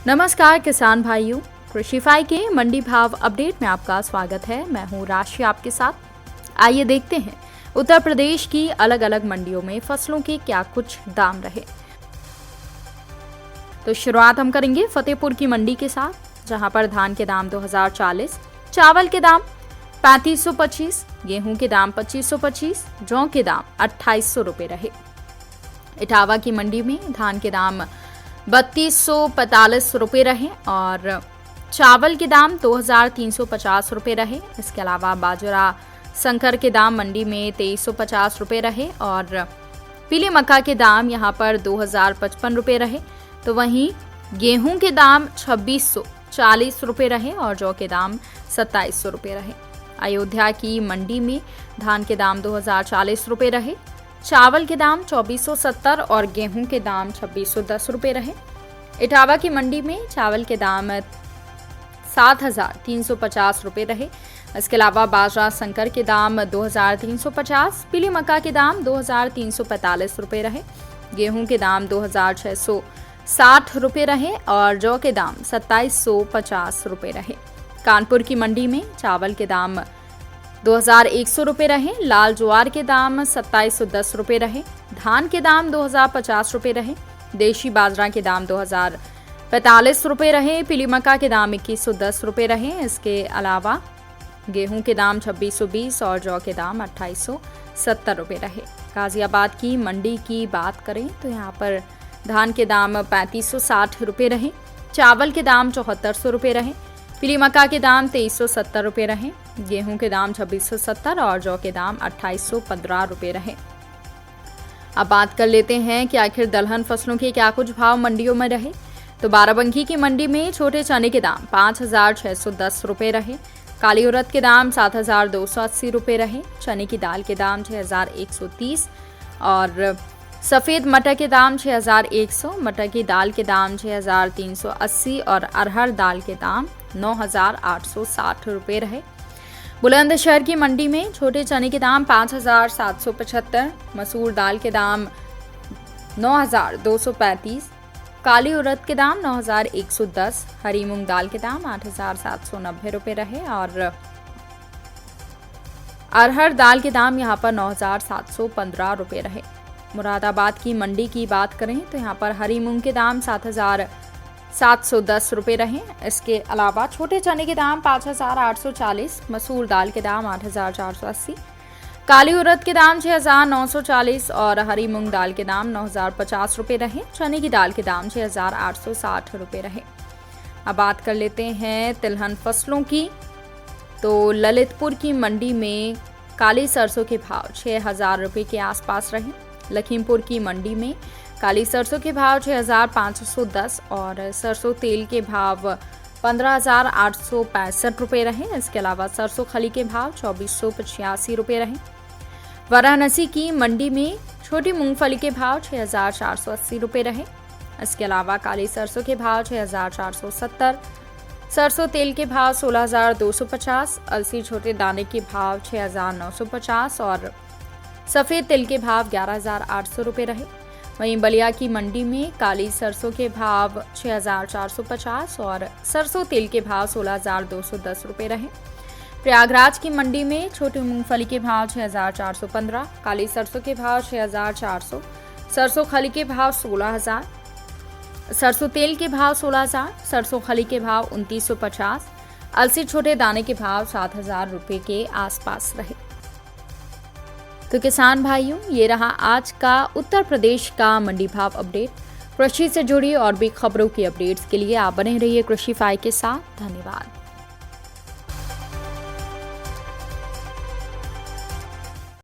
नमस्कार किसान भाइयों, कृषिफाई के मंडी भाव अपडेट में आपका स्वागत है। मैं हूँ राशि आपके साथ। आइए देखते हैं उत्तर प्रदेश की अलग अलग मंडियों में फसलों के क्या कुछ दाम रहे। तो शुरुआत हम करेंगे फतेहपुर की मंडी के साथ, जहां पर धान के दाम 2040, चावल के दाम 3525, गेहूं के दाम 2525, जौ के दाम 2800 रुपए रहे। इटावा की मंडी में धान के दाम 3245 रुपये रहे और चावल के दाम 2350 रुपये रहे। इसके अलावा बाजरा संकर के दाम मंडी में 2350 रुपये रहे और पीली मक्का के दाम यहाँ पर 2055 रुपये रहे। तो वहीं गेहूं के दाम 2640 रुपये रहे और जौ के दाम 2700 रुपये रहे। अयोध्या की मंडी में धान के दाम 2040 रुपये रहे, चावल के दाम 2470 और गेहूं के दाम 2610 रुपये रहे। इटावा की मंडी में चावल के दाम 7350 रुपये रहे। इसके अलावा बाजरा संकर के दाम 2350, पीली मक्का के दाम 2345 रुपये रहे, गेहूं के दाम 2660 रुपये रहे और जौ के दाम 2750 रुपये रहे। कानपुर की मंडी में चावल के दाम 2100 रुपये रहे, लाल ज्वार के दाम 2710 रुपये रहे, धान के दाम 2050 रुपये रहे, देशी बाजरा के दाम 2045 रुपये रहे, पीली मक्का के दाम 2110 रुपये रहे। इसके अलावा गेहूं के दाम 2620 और जौ के दाम 2870 रुपये रहे। गाजियाबाद की मंडी की बात करें तो यहाँ पर धान के दाम 3560 रुपये रहे, चावल के दाम 7400 रुपये रहे, पीली मक्का के दाम 2370 रुपये रहे, गेहूं के दाम 2670 और जौ के दाम 2815 रुपये रहे। अब बात कर लेते हैं कि आखिर दलहन फसलों के क्या कुछ भाव मंडियों में रहे। तो बाराबंकी की मंडी में छोटे चने के दाम 5610 रुपये रहे, काली उड़द के दाम 7280 रुपये रहे, चने की दाल के दाम 6130 और सफ़ेद मटर के दाम 6100, मटर की दाल के दाम 6380 और अरहर दाल के दाम 9860 रुपये रहे। बुलंदशहर की मंडी में छोटे चने के दाम 5775, मसूर दाल के दाम 9235, काली उड़द के दाम 9110, हरी मूंग दाल के दाम 8790 रुपये रहे और अरहर दाल के दाम यहाँ पर 9715 रुपये रहे। मुरादाबाद की मंडी की बात करें तो यहाँ पर हरी मूंग के दाम 7710 रुपये रहे। इसके अलावा छोटे चने के दाम 5840, मसूर दाल के दाम 8480, काली उड़द के दाम 6940 और हरी मूंग दाल के दाम 9050 रुपये रहे। चने की दाल के दाम 6860 रुपये रहे। अब बात कर लेते हैं तिलहन फसलों की। तो ललितपुर की मंडी में काली सरसों के भाव 6000 रुपये के आसपास रहे। लखीमपुर की मंडी में काली सरसों के भाव 6510 और सरसों तेल के भाव 15865 रुपये रहे। इसके अलावा सरसों खली के भाव 2485 रुपये रहे। वाराणसी की मंडी में छोटी मूंगफली के भाव 6480 रुपये रहे। इसके अलावा काली सरसों के भाव 6470, सरसों तेल के भाव 16250, अलसी छोटे दाने के भाव 6950 और सफ़ेद तिल के भाव 11800 रुपये रहे। वहीं बलिया की मंडी में काली सरसों के भाव 6450 और सरसों तेल के भाव 16210 रुपये रहे। प्रयागराज की मंडी में छोटी मूंगफली के भाव 6415, काली सरसों के भाव 6400, सरसों खली के भाव 16000, सरसों तेल के भाव 16000, सरसों खली के भाव 2950, अलसी छोटे दाने के भाव 7000 रुपये के आसपास रहे। तो किसान भाइयों, ये रहा आज का उत्तर प्रदेश का मंडी भाव अपडेट। कृषि से जुड़ी और भी खबरों की अपडेट्स के लिए आप बने रहिए कृषिफाई के साथ। धन्यवाद।